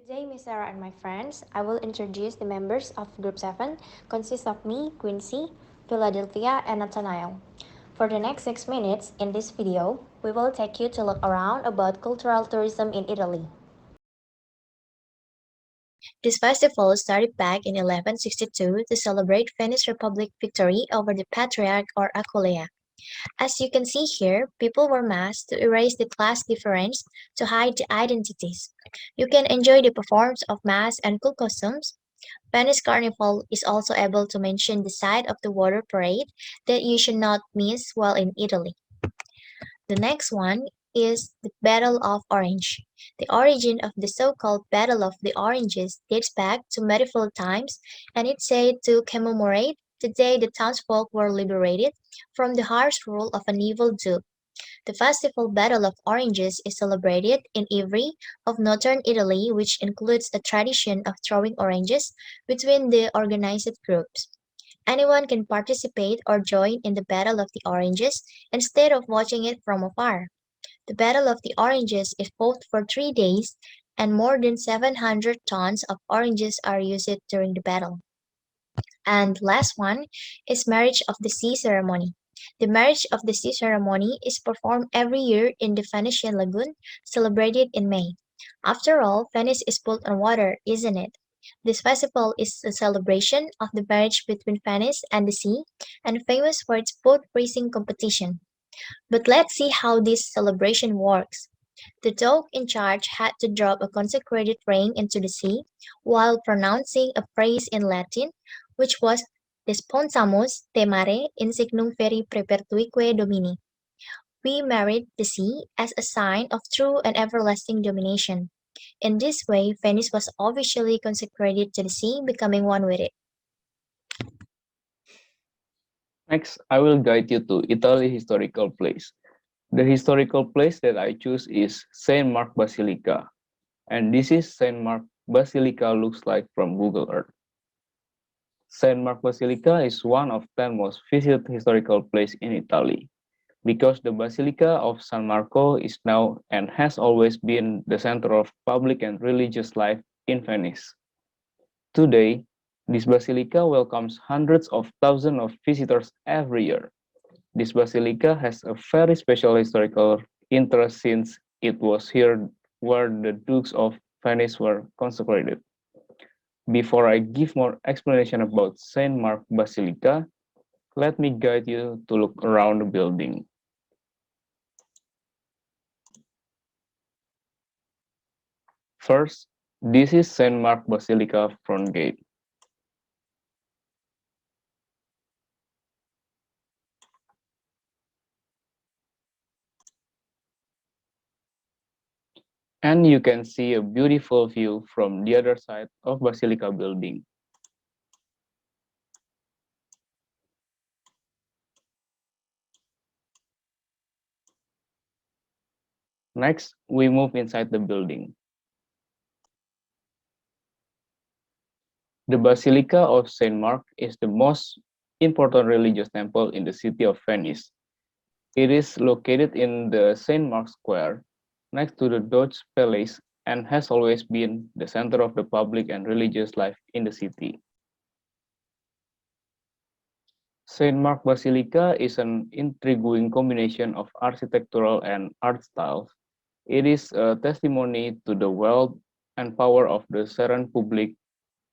Good day, Miss Sarah and my friends. I will introduce the members of Group 7, consists of me, Quincy, Philadelphia, and Nathaniel. For the next 6 minutes in this video, we will take you to look around about cultural tourism in Italy. This festival started back in 1162 to celebrate Venice Republic victory over the Patriarch or Aquileia. As you can see here, people were masked to erase the class difference to hide the identities. You can enjoy the performance of masks and cool costumes. Venice Carnival is also able to mention the side of the water parade that you should not miss while in Italy. The next one is the Battle of Orange. The origin of the so-called Battle of the Oranges dates back to medieval times, and it's said to commemorate the day the townsfolk were liberated from the harsh rule of an evil duke. The festival Battle of Oranges is celebrated in Ivry of northern Italy, which includes a tradition of throwing oranges between the organized groups. Anyone can participate or join in the Battle of the Oranges instead of watching it from afar. The Battle of the Oranges is fought for 3 days, and more than 700 tons of oranges are used during the battle. And last one is Marriage of the Sea ceremony. The Marriage of the Sea ceremony is performed every year in the Venetian lagoon, celebrated in May. After all, Venice is built on water, isn't it? This festival is a celebration of the marriage between Venice and the sea, and famous for its boat racing competition. But let's see how this celebration works. The dog in charge had to drop a consecrated ring into the sea while pronouncing a phrase in Latin, which was Desponsamus te mare in signum feri perpetuique domini. We married the sea as a sign of true and everlasting domination. In this way, Venice was officially consecrated to the sea, becoming one with it. Next, I will guide you to Italy historical place. The historical place that I choose is Saint Mark Basilica, and this is Saint Mark Basilica looks like from Google Earth. Saint Mark Basilica is one of 10 most visited historical places in Italy, because the Basilica of San Marco is now and has always been the center of public and religious life in Venice. Today, this basilica welcomes hundreds of thousands of visitors every year. This basilica has a very special historical interest since it was here where the Dukes of Venice were consecrated. Before I give more explanation about Saint Mark Basilica, let me guide you to look around the building. First, this is Saint Mark Basilica front gate. And you can see a beautiful view from the other side of Basilica building. Next, we move inside the building. The Basilica of Saint Mark is the most important religious temple in the city of Venice. It is located in the Saint Mark Square, next to the Doge Palace, and has always been the center of the public and religious life in the city. Saint Mark Basilica is an intriguing combination of architectural and art styles. It is a testimony to the wealth and power of the Serene public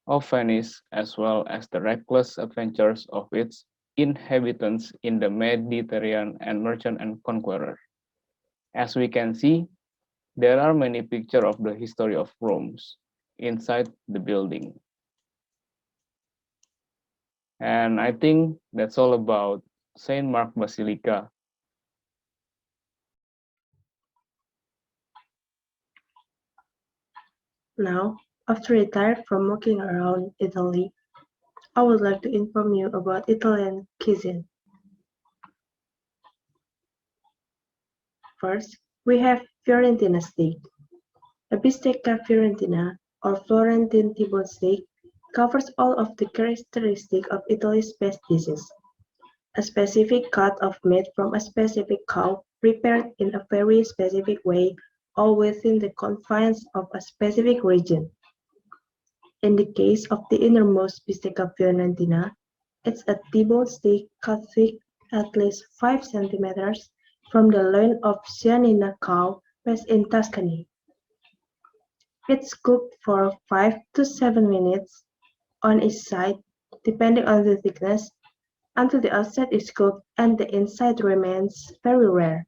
of Venice, as well as the reckless adventures of its inhabitants in the Mediterranean and merchant and conqueror. As we can see, there are many pictures of the history of Rome inside the building. And I think that's all about Saint Mark Basilica. Now, after retired from walking around Italy, I would like to inform you about Italian cuisine. First, we have Fiorentina steak. A bistecca Fiorentina, or Florentine T-bone steak, covers all of the characteristics of Italy's best dishes. A specific cut of meat from a specific cow, prepared in a very specific way, all within the confines of a specific region. In the case of the innermost bistecca fiorentina, it's a T-bone steak cut thick at least 5 centimeters from the loin of Cianina cow raised in Tuscany. It's cooked for 5 to 7 minutes on each side, depending on the thickness, until the outside is cooked and the inside remains very rare.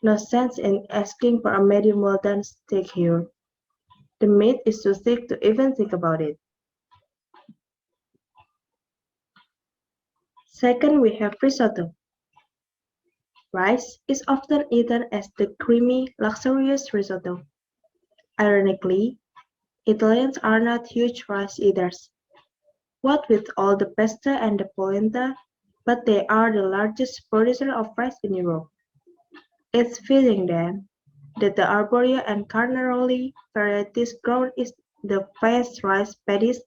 No sense in asking for a medium well done steak here. The meat is too thick to even think about it. Second, we have risotto. Rice is often eaten as the creamy, luxurious risotto. Ironically, Italians are not huge rice eaters, what with all the pasta and the polenta, but they are the largest producer of rice in Europe. It's fitting then that the arborio and carnaroli varieties grown in the vast rice paddies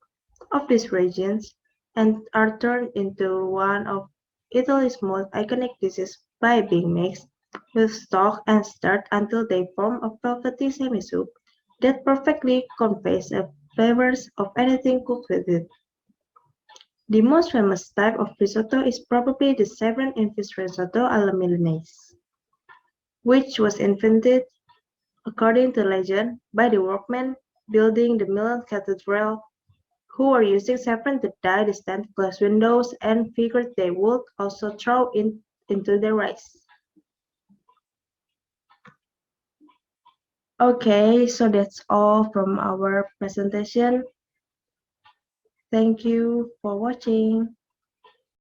of these regions and are turned into one of Italy's most iconic dishes by being mixed with stock and stirred until they form a velvety semi-soup that perfectly conveys the flavors of anything cooked with it. The most famous type of risotto is probably the saffron-infused risotto alla Milanese, which was invented, according to legend, by the workmen building the Milan Cathedral who were using saffron to dye the stained glass windows and figured they would also throw it into the rice. Okay, so that's all from our presentation. Thank you for watching.